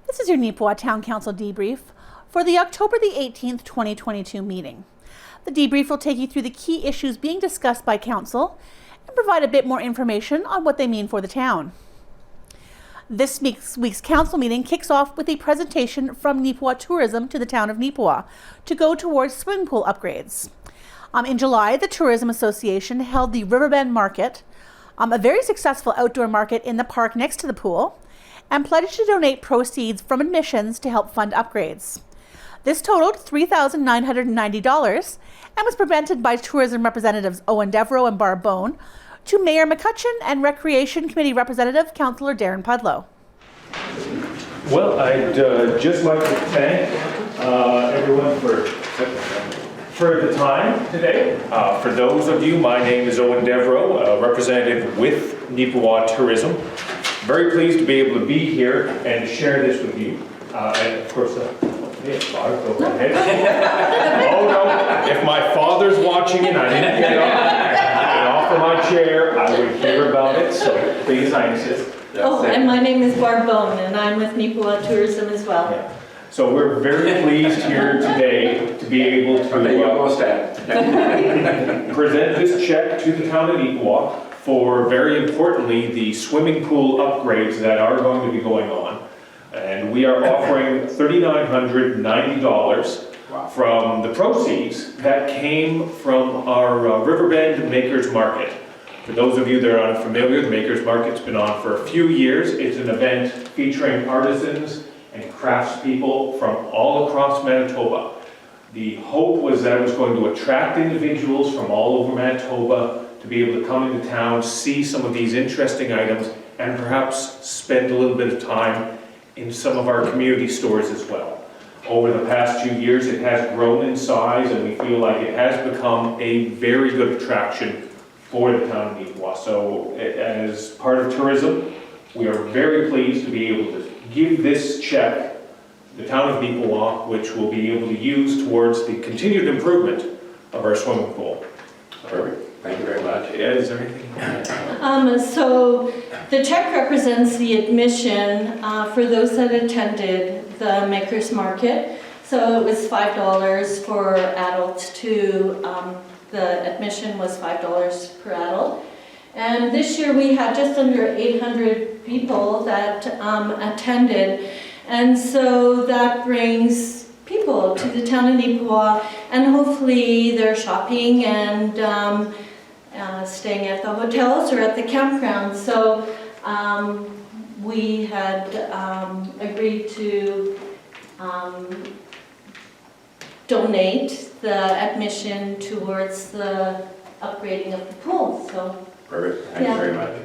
This is your Neepawa Town Council debrief for the October the 18th, 2022 meeting. The debrief will take you through the key issues being discussed by Council and provide a bit more information on what they mean for the town. This week's Council meeting kicks off with a presentation from Neepawa Tourism to the town of Neepawa to go towards swimming pool upgrades. In July, the Tourism Association held the Riverbend Market, a very successful outdoor market in the park next to the pool, and pledged to donate proceeds from admissions to help fund upgrades. This totaled $3,990 and was presented by tourism representatives Owen Devereaux and Barb Bone to Mayor McCutcheon and Recreation Committee Representative Councillor Darren Pudlow. Well, I'd just like to thank everyone for the time today. For those of you, my name is Owen Devereaux, a representative with Neepawa Tourism. Very pleased to be able to be here and share this with you. And of course, oh no, if my father's watching and I didn't get off of my chair, I would hear about it, so please, I insist. And my name is Barb Bone, and I'm with Neepawa Tourism as well. Yeah. So we're very pleased here today to be able to present this check to the town of Neepawa for, very importantly, the swimming pool upgrades that are going to be going on. And we are offering $3,990 from the proceeds that came from our Riverbend Makers Market. For those of you that are unfamiliar, the Makers Market's been on for a few years. It's an event featuring artisans and craftspeople from all across Manitoba. The hope was that it was going to attract individuals from all over Manitoba to be able to come into town, see some of these interesting items, and perhaps spend a little bit of time in some of our community stores as well. Over the past 2 years, it has grown in size, and we feel like it has become a very good attraction for the town of Neepawa. So as part of tourism, we are very pleased to be able to give this check to the town of Neepawa, which will be able to use towards the continued improvement of our swimming pool. Perfect. Thank you very much. Yeah, is there anything? So the check represents the admission for those that attended the Makers Market. So it was $5 for adults to, the admission was $5 per adult. And this year we had just under 800 people that attended. And so that brings people to the town of Neepawa, and hopefully they're shopping and staying at the hotels or at the campground. So we had agreed to donate the admission towards the upgrading of the pool. So. Perfect. Thank you very much.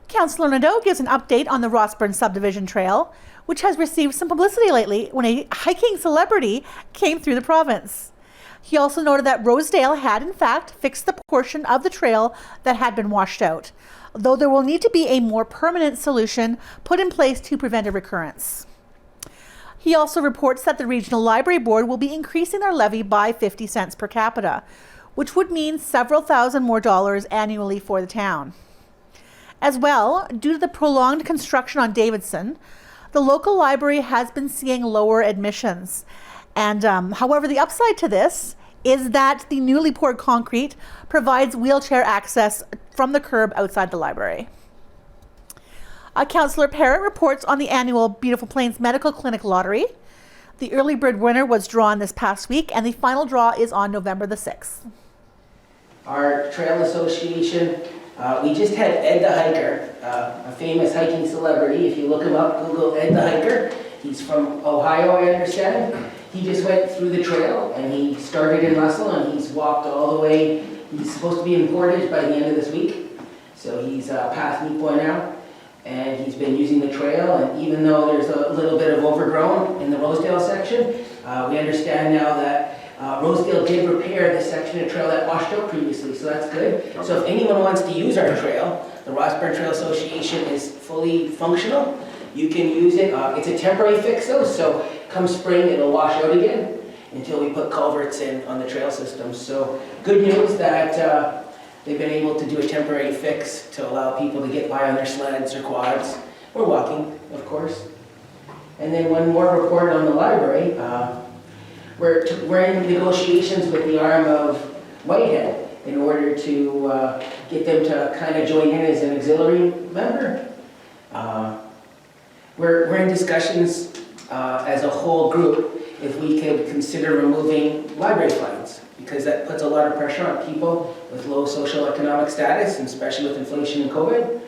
Councillor Nadeau gives an update on the Rossburn Subdivision Trail, which has received some publicity lately when a hiking celebrity came through the province. He also noted that Rosedale had, in fact, fixed the portion of the trail that had been washed out, though there will need to be a more permanent solution put in place to prevent a recurrence. He also reports that the Regional Library Board will be increasing their levy by 50 cents per capita, which would mean several thousand more dollars annually for the town. As well, due to the prolonged construction on Davidson, the local library has been seeing lower admissions. And however, the upside to this is that the newly poured concrete provides wheelchair access from the curb outside the library. Councillor Parrott reports on the annual Beautiful Plains Medical Clinic lottery. The early bird winner was drawn this past week, and the final draw is on November the 6th. Our trail association, we just had Ed the Hiker, a famous hiking celebrity. If you look him up, Google Ed the Hiker. He's from Ohio, I understand. He just went through the trail, and he started in Russell, and he's walked all the way. He's supposed to be in Portage by the end of this week. So he's past Neepawa now, and he's been using the trail. And even though there's a little bit of overgrown in the Rosedale section, we understand now that Rosedale did repair the section of trail that washed out previously, so that's good. Okay. So if anyone wants to use our trail, the Rossburn Trail Association is fully functional. You can use it. It's a temporary fix though, so come spring it'll wash out again until we put culverts in on the trail system. So good news that they've been able to do a temporary fix to allow people to get by on their sleds or quads, or walking, of course. And then one more report on the library. We're in negotiations with the arm of Whitehead in order to get them to kind of join in as an auxiliary member. We're in discussions as a whole group if we could consider removing library fines, because that puts a lot of pressure on people with low socioeconomic status, and especially with inflation and COVID.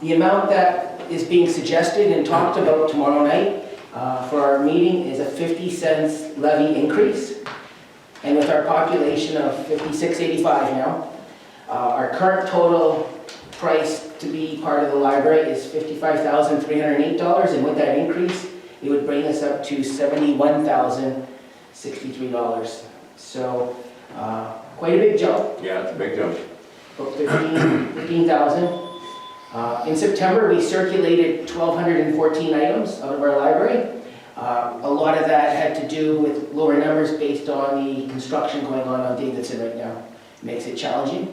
The amount that is being suggested and talked about tomorrow night for our meeting is a 50 cents levy increase. And with our population of 5685 now, our current total price to be part of the library is $55,308, and with that increase, it would bring us up to $71,063. So quite a big jump. Yeah, it's a big jump. About 15,000. In September, we circulated 1,214 items out of our library. A lot of that had to do with lower numbers based on the construction going on Davidson right now. It makes it challenging.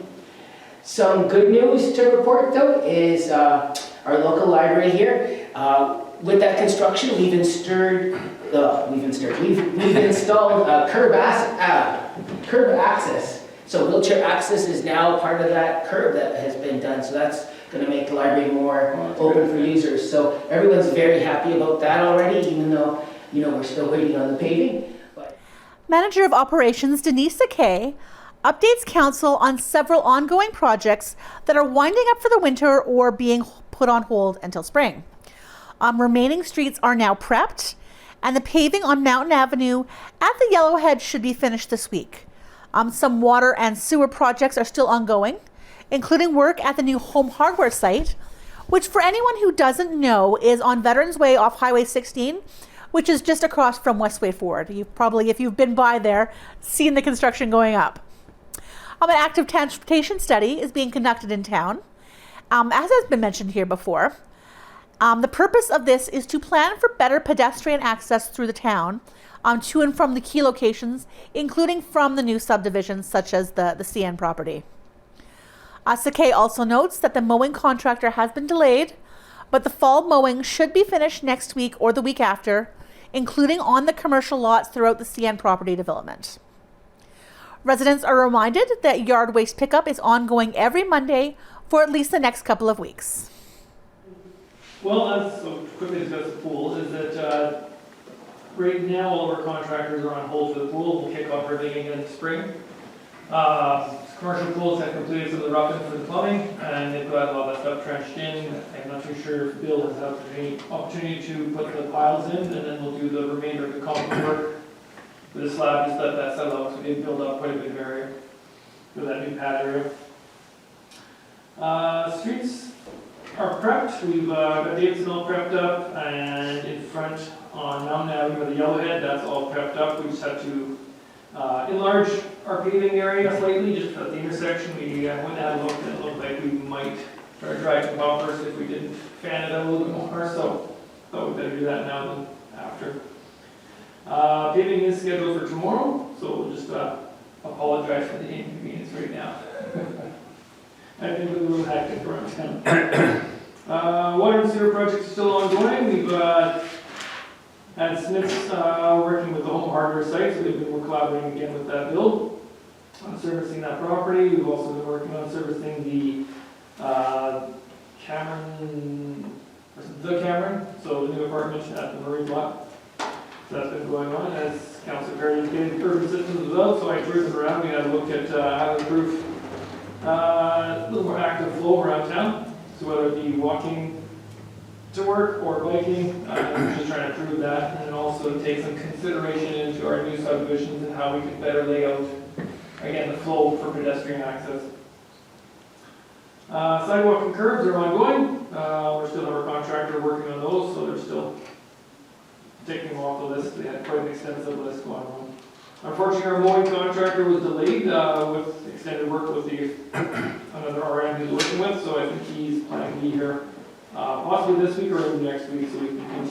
Some good news to report though is our local library here. With that construction, we've installed curb access. So wheelchair access is now part of that curb that has been done. So that's going to make the library more open for users. So everyone's very happy about that already, even though, we're still waiting on the paving. But Manager of Operations Denise Sakay updates council on several ongoing projects that are winding up for the winter or being put on hold until spring. Remaining streets are now prepped, and the paving on Mountain Avenue at the Yellowhead should be finished this week. Some water and sewer projects are still ongoing, including work at the new Home Hardware site, which for anyone who doesn't know is on Veterans Way off Highway 16, which is just across from Westway Ford. You've probably, if you've been by there, seen the construction going up. An active transportation study is being conducted in town, as has been mentioned here before. The purpose of this is to plan for better pedestrian access through the town to and from the key locations, including from the new subdivisions such as the CN property. Sakay also notes that the mowing contractor has been delayed, but the fall mowing should be finished next week or the week after, including on the commercial lots throughout the CN property development. Residents are reminded that yard waste pickup is ongoing every Monday for at least the next couple of weeks. Well, as so quickly discuss the pool, is that right now all of our contractors are on hold for the pool. We'll kick off everything again in the spring. Commercial pools have completed some of the roughing for the plumbing, and they've got a lot of that stuff trenched in. I'm not too sure if Bill has had any opportunity to put the piles in, and then we'll do the remainder of the concrete work with the slab, just let that settle out, so we did build up quite a bit of area for that new pad area. Streets are prepped. We've got Davidson all prepped up, and in front on Mountain Avenue with the Yellowhead, that's all prepped up. We just have to enlarge our paving area slightly, just at the intersection. We went and had a look, and it looked like we might try to drag some bumpers if we didn't fan it out a little bit more, so thought we better do that now than after. Paving is scheduled for tomorrow, so we'll just apologize for the inconvenience right now. I think we're a little hectic around town. Water and sewer projects are still ongoing. We've had Smith's working with the Home Hardware site, so they've been collaborating again with that build on servicing that property. We've also been working on servicing the Cameron, so the new apartment at the Marine Block. So that's been going on as Council Perry is getting urban systems as well, so I toured them around. We had a look at how to improve a little more active flow around town, so whether it be walking to work or biking, we're just trying to improve that, and then also take some consideration into our new subdivisions and how we can better lay out, again, the flow for pedestrian access. Sidewalk and curbs are ongoing. We still have our contractor working on those, so they're still taking them off the list. They had quite an extensive list going on. Unfortunately, our mowing contractor was delayed with extended work with another RM he's working with, so I think he's planning to be here possibly this week or even next week, so we can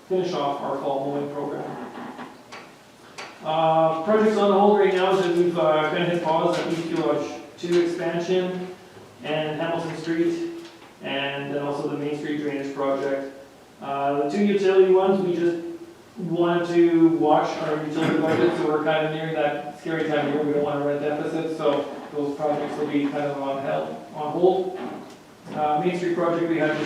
finish off our fall mowing program. Projects on hold right now is that we've kind of hit pause at East Lodge 2 expansion and Hamilton Street, and then also the Main Street drainage project. The two utility ones, we just wanted to watch our utility budget, so we're kind of nearing that scary time of year. We don't want to run a deficit, so those projects will be kind of on hold. Main Street project, we had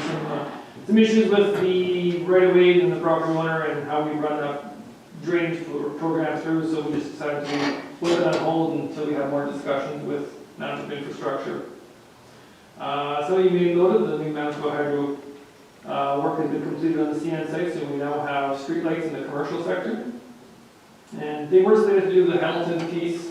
some issues with the right-of-way and the property owner and how we run a drainage program through, so we just decided to put it on hold until we have more discussions with management infrastructure. Some of you may have noted the new Manitoba Hydro work has been completed on the CN site, so we now have streetlights in the commercial sector. And they were slated to do the Hamilton piece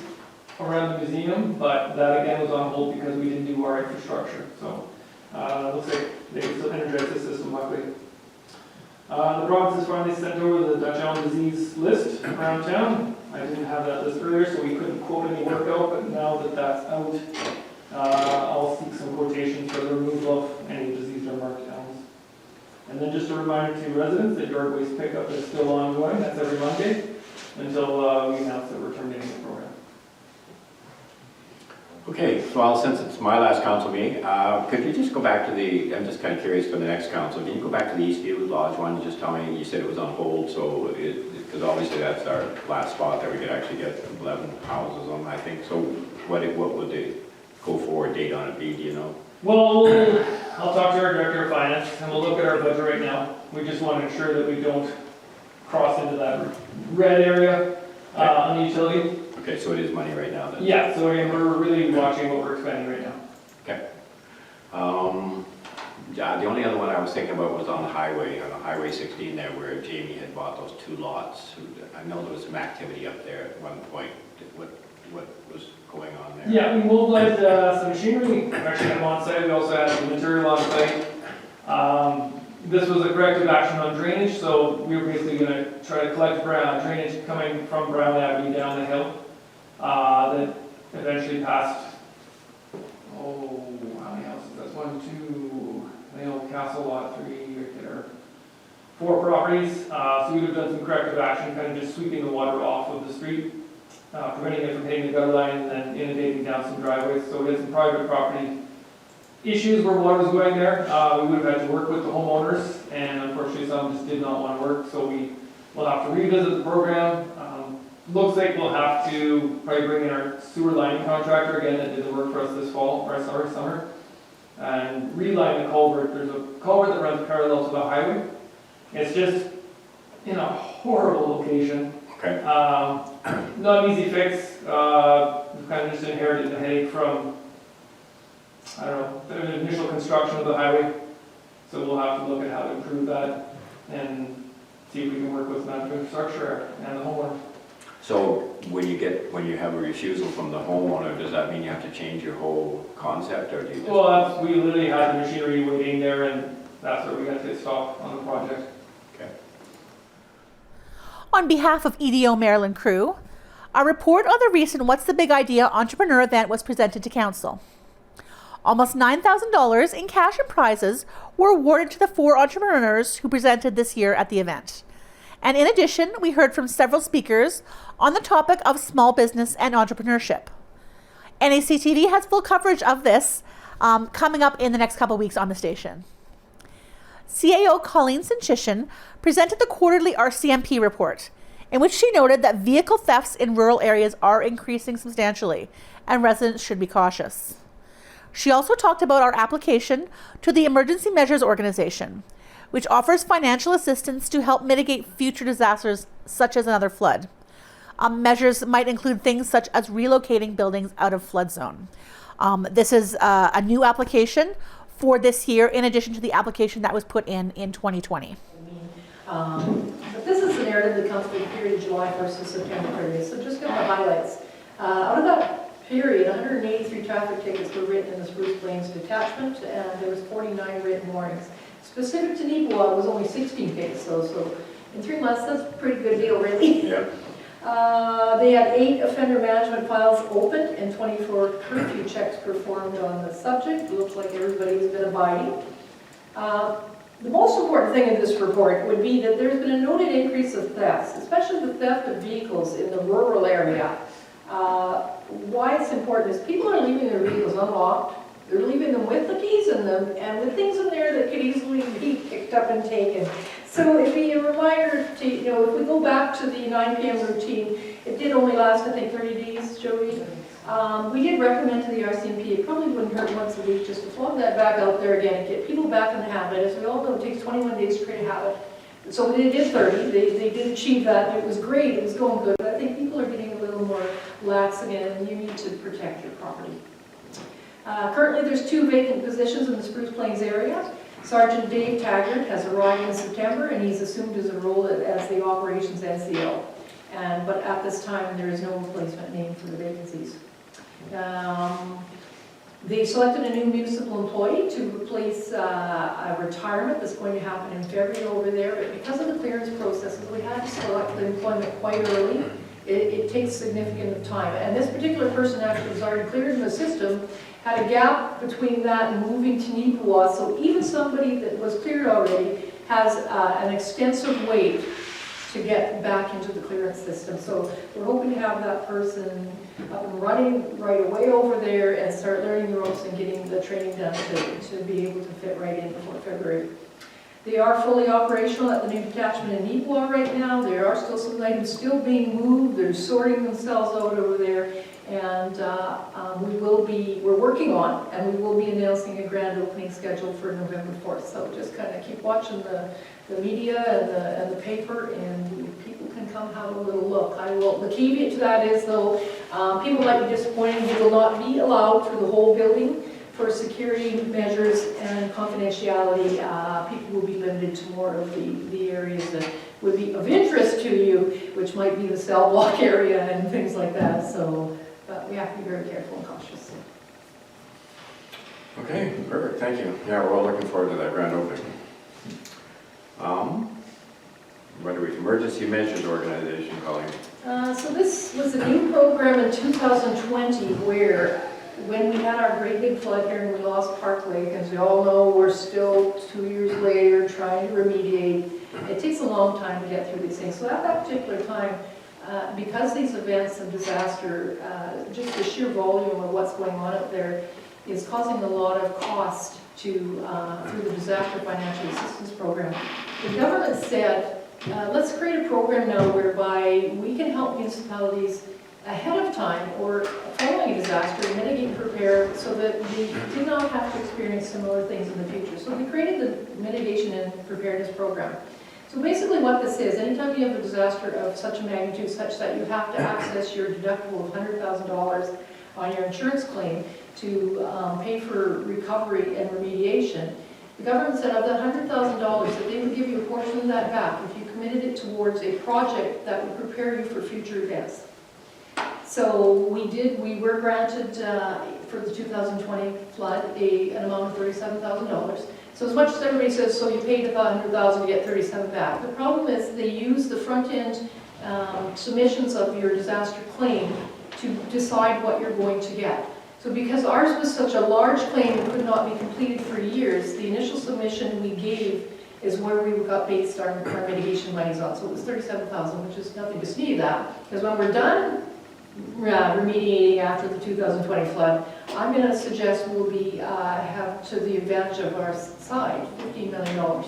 around the museum, but that again was on hold because we didn't do our infrastructure. So it looks like they can still energize the system luckily. The province has finally sent over the Dutch elm disease list around town. I didn't have that list earlier, so we couldn't quote any work out, but now that that's out, I'll seek some quotations for the removal of any diseased or marked elms. And then just a reminder to residents that yard waste pickup is still ongoing. That's every Monday until we announce that we're terminating the program. Okay, well, since it's my last council meeting, could you just go back to I'm just kind of curious for the next council, can you go back to the Eastview Lodge one, just tell me, you said it was on hold, so because obviously that's our last spot that we could actually get 11 houses on, I think, so what would the go forward date on it be, do you know? Well, I'll talk to our director of finance and we'll look at our budget right now. We just want to ensure that we don't cross into that red area on the utility. Okay, so it is money right now then? Yeah, so we're really watching what we're spending right now. Okay. Yeah, the only other one I was thinking about was on Highway 16 there, where Jamie had bought those two lots. I know there was some activity up there at one point. What was going on there? Yeah, we mobilized some machinery. We actually had them on site. We also had some material on site. This was a corrective action on drainage, so we were basically going to try to collect drainage coming from Brown Avenue down the hill. That eventually passed, how many houses? That's 1, 2, the old Castle Lot 3, right there. 4 properties. So we would have done some corrective action, kind of just sweeping the water off of the street, preventing it from hitting the gutter line and then inundating down some driveways. So we had some private property issues where water was going there. We would have had to work with the homeowners, and unfortunately some just did not want to work, so we will have to revisit the program. Looks like we'll have to probably bring in our sewer lining contractor again that did the work for us this fall, or summer, and reline the culvert. There's a culvert that runs parallel to the highway. It's just in a horrible location. Okay. Not an easy fix. We've kind of just inherited the headache from, I don't know, the initial construction of the highway. So we'll have to look at how to improve that and see if we can work with management infrastructure and the homeowner. So when you have a refusal from the homeowner, does that mean you have to change your whole concept, or do you just? Well, we literally had the machinery waiting there, and that's where we had to stop on the project. Okay. On behalf of EDO Maryland crew, a report on the recent What's the Big Idea entrepreneur event was presented to council. Almost $9,000 in cash and prizes were awarded to the 4 entrepreneurs who presented this year at the event. And in addition, we heard from several speakers on the topic of small business and entrepreneurship. NACTV has full coverage of this coming up in the next couple weeks on the station. CAO Colleen Sinchishin presented the quarterly RCMP report, in which she noted that vehicle thefts in rural areas are increasing substantially, and residents should be cautious. She also talked about our application to the Emergency Measures Organization, which offers financial assistance to help mitigate future disasters such as another flood. Measures might include things such as relocating buildings out of flood zone. This is a new application for this year, in addition to the application that was put in 2020. But this is the narrative that comes through the period July 1st to September 30th. So just a couple of highlights. Out of that period, 183 traffic tickets were written in the Spruce Plains detachment, and there was 49 written warnings. Specific to Neepawa, it was only 16 tickets, so in 3 months, that's a pretty good deal, really. Yeah. They had 8 offender management files opened and 24 curfew checks performed on the subject. It looks like everybody's been abiding. The most important thing in this report would be that there's been a noted increase of thefts, especially the theft of vehicles in the rural area. Why it's important is people are leaving their vehicles unlocked, They're leaving them with the keys in them and with things in there that could easily be picked up and taken. So it'd be a reminder to, if we go back to the 9 p.m. routine, it did only last, I think, 30 days, Jody. We did recommend to the RCMP, it probably wouldn't hurt once a week just to flog that back out there again and get people back in the habit. As we all know, it takes 21 days to create a habit. So they did 30, they did achieve that, and it was great, it was going good, but I think people are getting a little more lax again, and you need to protect your property. Currently, there's 2 vacant positions in the Spruce Plains area. Sergeant Dave Taggart has arrived in September, and he's assumed his role as the operations NCO. But at this time, there is no replacement named for the vacancies. They selected a new municipal employee to replace a retirement that's going to happen in February over there. But because of the clearance processes, we had to select the employment quite early. It takes significant time. And this particular person actually was already cleared in the system, had a gap between that and moving to Neepawa. So even somebody that was cleared already has an extensive wait to get back into the clearance system. So we're hoping to have that person up and running right away over there and start learning the ropes and getting the training done to be able to fit right in before February. They are fully operational at the new detachment in Neepawa right now. There are still some items still being moved. They're sorting themselves out over there. And we're working on, and we will be announcing a grand opening schedule for November 4th. So just kind of keep watching the media and the paper, and people can come have a little look. The caveat to that is, though, people might be disappointed. You will not be allowed through the whole building for security measures and confidentiality. People will be limited to more of the areas that would be of interest to you, which might be the cell block area and things like that. So, but we have to be very careful and cautious. Okay, perfect, thank you. Yeah, we're all looking forward to that grand opening. What are we, Emergency Measures Organization calling? So this was a new program in 2020 where when we had our great big flood here and we lost Park Lake, as we all know, we're still 2 years later trying to remediate. It takes a long time to get through these things. So at that particular time, because these events of disaster, just the sheer volume of what's going on out there is causing a lot of cost to through the Disaster Financial Assistance Program. The government said, let's create a program now whereby we can help municipalities ahead of time or following a disaster, mitigate and prepare so that we do not have to experience similar things in the future. So we created the Mitigation and Preparedness Program. So basically what this is, anytime you have a disaster of such a magnitude such that you have to access your deductible of $100,000 on your insurance claim to pay for recovery and remediation, the government said of the $100,000 that they would give you a portion of that back if you committed it towards a project that would prepare you for future events. So we were granted for the 2020 flood an amount of $37,000. So as much as everybody says, so you paid about $100,000 to get $37,000 back. The problem is they use the front end submissions of your disaster claim to decide what you're going to get. So because ours was such a large claim and could not be completed for years, the initial submission we gave is where we got based our mitigation monies on. So it was $37,000, which is nothing to sneeze at. Because when we're done remediating after the 2020 flood, I'm going to suggest we'll be have to the advantage of our side $15 million.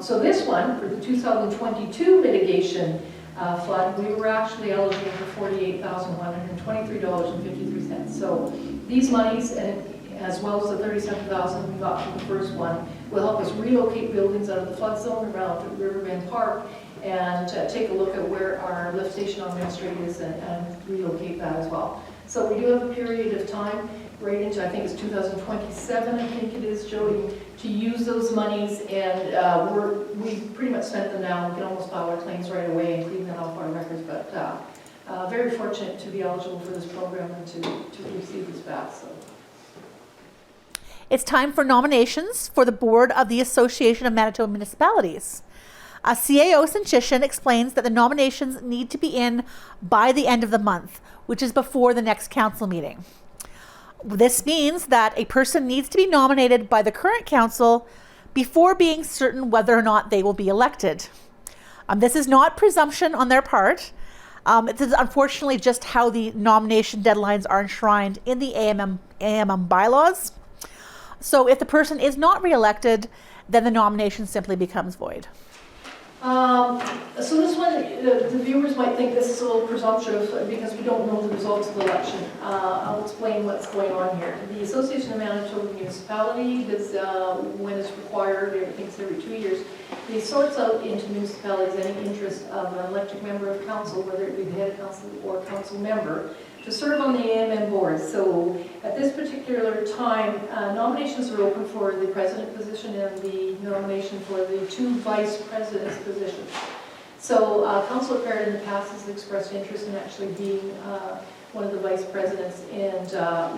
So this one for the 2022 mitigation flood, we were actually eligible for $48,123.53. So these monies, and as well as the $37,000 we got from the first one, will help us relocate buildings out of the flood zone around the Riverbend Park and take a look at where our lift station on Main Street is and relocate that as well. So we do have a period of time right into, I think it's 2027, I think it is, Jody, to use those monies, and we pretty much spent them now. We can almost file our claims right away and clean that off our records, but very fortunate to be eligible for this program and to receive this back. So. It's time for nominations for the board of the Association of Manitoba Municipalities. CAO Sanchishan explains that the nominations need to be in by the end of the month, which is before the next council meeting. This means that a person needs to be nominated by the current council before being certain whether or not they will be elected. This is not presumption on their part. It is unfortunately just how the nomination deadlines are enshrined in the AMM bylaws. So if the person is not reelected, then the nomination simply becomes void. So this one, the viewers might think this is a little presumptuous because we don't know the results of the election. I'll explain what's going on here. The Association of Manitoba Municipality does, when it's required, I think it's every 2 years, they sorts out into municipalities any interest of an elected member of council, whether it be the head of council or council member, to serve on the AMM board. So at this particular time, nominations are open for the president position and the nomination for the 2 vice presidents positions. So Councillor Parrott in the past has expressed interest in actually being one of the vice presidents and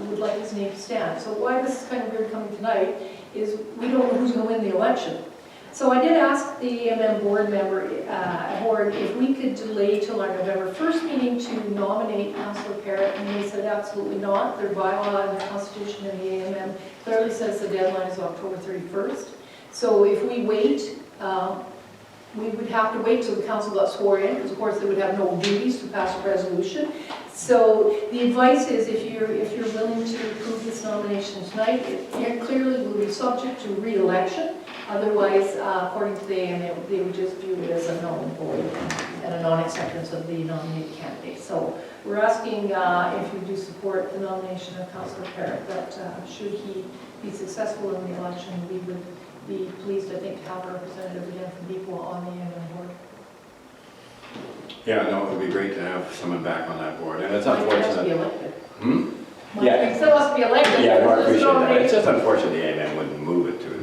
would like his name to stand. So why this is kind of weird coming tonight is we don't know who's going to win the election. So I did ask the AMM board if we could delay till our November 1st meeting to nominate Councillor Parrott, and they said absolutely not. Their bylaw and the constitution of the AMM clearly says the deadline is October 31st. So if we wait, we would have to wait till the council got sworn in, because of course they would have no duties to pass a resolution. So the advice is if you're willing to approve this nomination tonight, it clearly will be subject to re-election. Otherwise, according to the AMM, they would just view it as a null and void and a non-acceptance of the nominated candidate. So we're asking if you do support the nomination of Councillor Parrott, that should he be successful in the election, we would be pleased, I think, to have a representative again from Neepawa on the AMM board. Yeah, no, it would be great to have someone back on that board, and it's Mike has to be unfortunate. elected. Yeah. Mike still has to be elected. Yeah, no, I There's appreciate no that. It's nomination. just unfortunate the AMM wouldn't move it to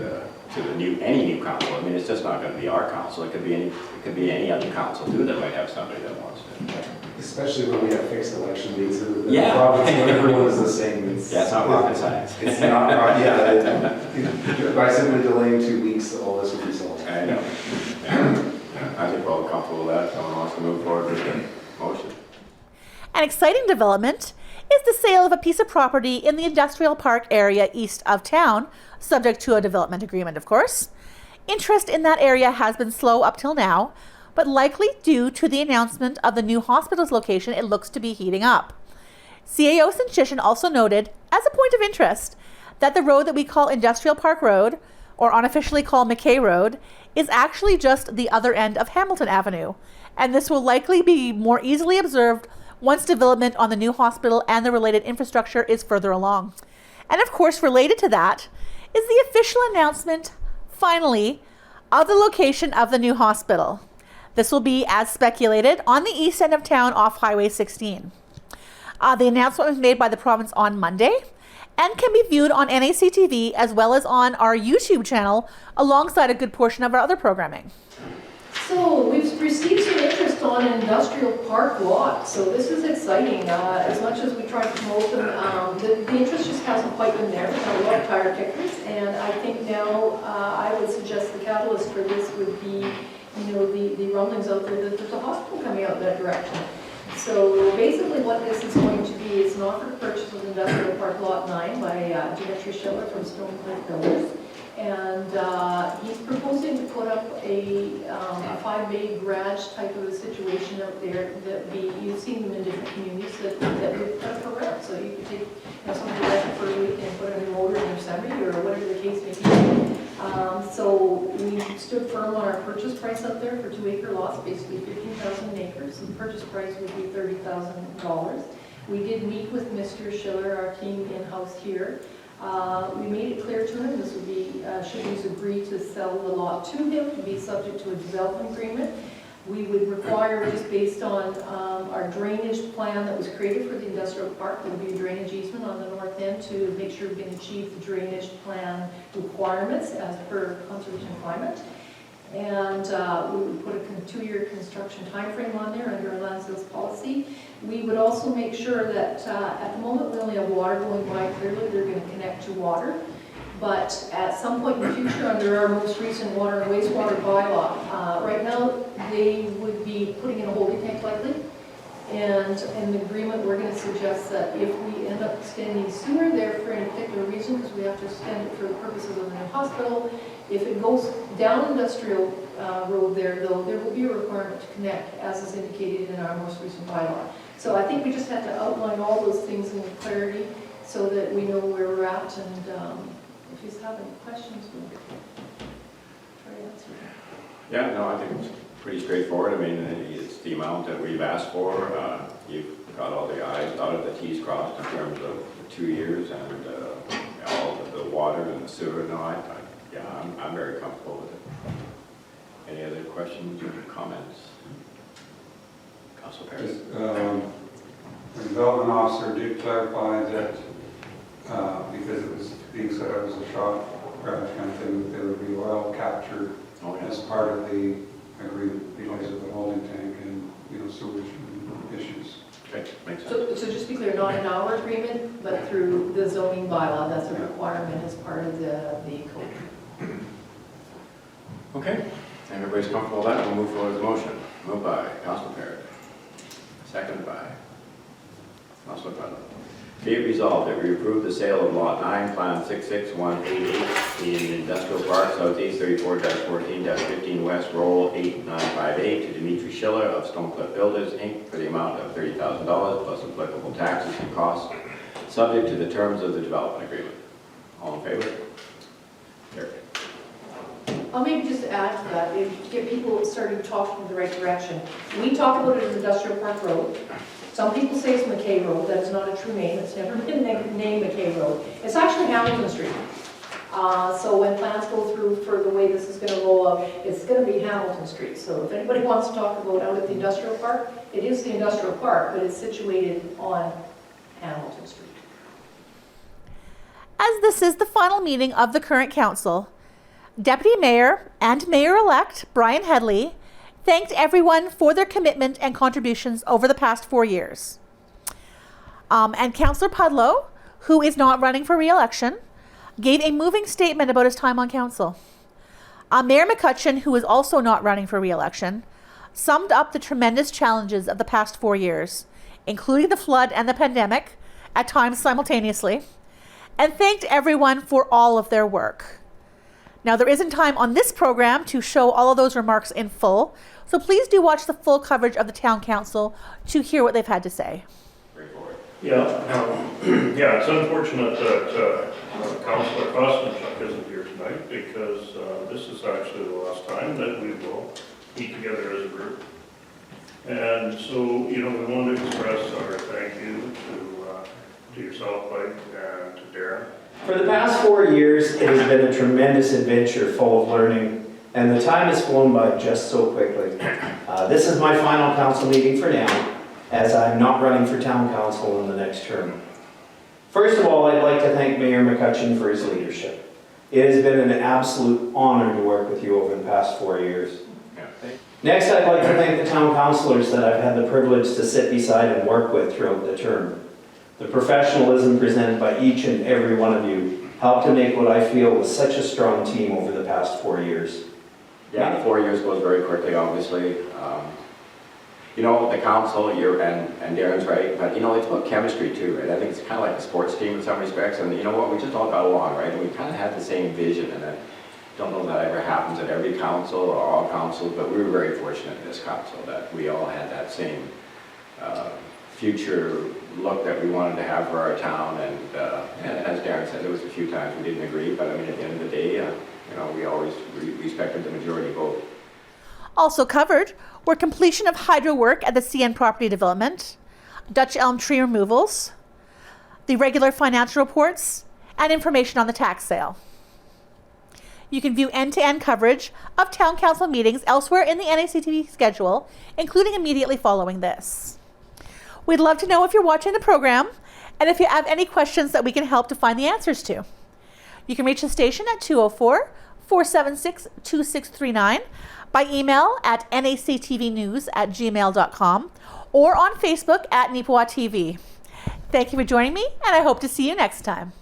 any new council. I mean, it's just not going to be our council. It could be any other council too that might have somebody that wants to. Especially when we have fixed election dates in the Yeah. province, when everyone is the same. Yeah, it's not rocket science. It's not, by simply delaying 2 weeks, all this will be solved. I know. Yeah. I think we're all comfortable with that. Someone wants to move forward with the motion. An exciting development is the sale of a piece of property in the industrial park area east of town, subject to a development agreement, of course. Interest in that area has been slow up till now, but likely due to the announcement of the new hospital's location, it looks to be heating up. CAO St. also noted, as a point of interest, that the road that we call Industrial Park Road, or unofficially called McKay Road, is actually just the other end of Hamilton Avenue, and this will likely be more easily observed once development on the new hospital and the related infrastructure is further along. And of course, related to that is the official announcement, finally, of the location of the new hospital. This will be, as speculated, on the east end of town off Highway 16. The announcement was made by the province on Monday and can be viewed on NAC TV as well as on our YouTube channel alongside a good portion of our other programming. So we've received some interest on an industrial park lot, so this is exciting. As much as we try to promote them, the interest just hasn't quite been there. We've had a lot of tire kickers, and I think now I would suggest the catalyst for this would be, the rumblings out there that there's a hospital coming out that direction. So basically what this is going to be is an offer to purchase of Industrial Park Lot 9 by Dimitri Schiller from Stone Cliff Builders. And he's proposing to put up a 5-bay garage type of a situation out there that you've seen them in different communities that would put up for rent. So you could take somebody rent for a week and put a new motor in their semi or whatever the case may be. So we stood firm on our purchase price out there for 2-acre lots, basically 15,000 acres. The purchase price would be $30,000. We did meet with Mr. Schiller, our team in-house here. We made it clear to him this would be, should he agree to sell the lot to him, to be subject to a development agreement. We would require, just based on our drainage plan that was created for the industrial park, there would be a drainage easement on the north end to make sure we can achieve the drainage plan requirements as per conservation climate. And we would put a 2-year construction time frame on there under a land sales policy. We would also make sure that at the moment we only have water going by. Clearly they're going to connect to water. But at some point in the future, under our most recent water and wastewater bylaw, right now they would be putting in a holding tank likely. And in the agreement, we're going to suggest that if we end up extend the sewer there for any particular reason, because we have to extend it for the purposes of the new hospital. If it goes down Industrial Road there, though, there will be a requirement to connect, as is indicated in our most recent bylaw. So I think we just have to outline all those things in clarity so that we know where we're at, and if you have any questions, we'll try to answer them. Yeah, no, I think it's pretty straightforward. I mean, it's the amount that we've asked for. You've got all the i's dotted, the t's crossed in terms of the 2 years and all of the water and the sewer. No, I'm very comfortable with it. Any other questions or comments? Councilor Perry? Just, the development officer did clarify that because it was being set up as a shop garage kind of thing, there would be oil capture as part of the agreement because of the holding tank and, sewage issues. Okay, makes sense. So just to be clear, not in our agreement, but through the zoning bylaw, that's a requirement as part of the code. Okay, everybody's comfortable with that. We'll move forward with the motion. Moved by Councilor Perry. Seconded by Councilor Putnam. Be it resolved that we approve the sale of Lot 9, Plan 66188 in Industrial Park, Southeast 34-14-15 West, Roll 8958 to Dimitri Schiller of Stonecliff Builders, Inc. for the amount of $30,000 plus applicable taxes and costs, subject to the terms of the development agreement. All in favor? Carried. I'll maybe just add to that, to get people starting talking in the right direction. We talk about it as Industrial Park Road. Some people say it's McKay Road. That is not a true name. It's never been named McKay Road. It's actually Hamilton Street. So when plans go through for the way this is going to roll out, it's going to be Hamilton Street. So if anybody wants to talk about out at the industrial park, it is the industrial park, but it's situated on Hamilton Street. As this is the final meeting of the current council, Deputy Mayor and Mayor-elect Brian Headley thanked everyone for their commitment and contributions over the past 4 years. And Councillor Pudlow, who is not running for re-election, gave a moving statement about his time on council. Mayor McCutcheon, who is also not running for re-election, summed up the tremendous challenges of the past 4 years, including the flood and the pandemic, at times simultaneously, and thanked everyone for all of their work. Now, there isn't time on this program to show all of those remarks in full, so please do watch the full coverage of the town council to hear what they've had to say. Yeah, it's unfortunate that Councillor Kosmachuk isn't here tonight because this is actually the last time that we will meet together as a group. And so, we want to express our thank you to yourself, Mike, and to Darren. For the past 4 years, it has been a tremendous adventure full of learning, and the time has flown by just so quickly. This is my final council meeting for now, as I'm not running for town council in the next term. First of all, I'd like to thank Mayor McCutcheon for his leadership. It has been an absolute honor to work with you over the past 4 years. Next, I'd like to thank the town councillors that I've had the privilege to sit beside and work with throughout the term. The professionalism presented by each and every one of you helped to make what I feel was such a strong team over the past 4 years. Yeah, 4 years goes very quickly, obviously. The council, and Darren's right, but it's about chemistry too, right? I think it's kind of like a sports team in some respects, and you know what, we just all got along, right? And we kind of had the same vision, and I don't know that ever happens at every council or all councils, but we were very fortunate in this council that we all had that same future look that we wanted to have for our town, and as Darren said, there was a few times we didn't agree, but I mean, at the end of the day, we always respected the majority vote. Also covered were completion of hydro work at the CN property development, Dutch elm tree removals, the regular financial reports, and information on the tax sale. You can view end-to-end coverage of town council meetings elsewhere in the NACTV schedule, including immediately following this. We'd love to know if you're watching the program and if you have any questions that we can help to find the answers to. You can reach the station at 204-476-2639, by email at nactvnews@gmail.com, or on Facebook at Neepawa TV. Thank you for joining me, and I hope to see you next time.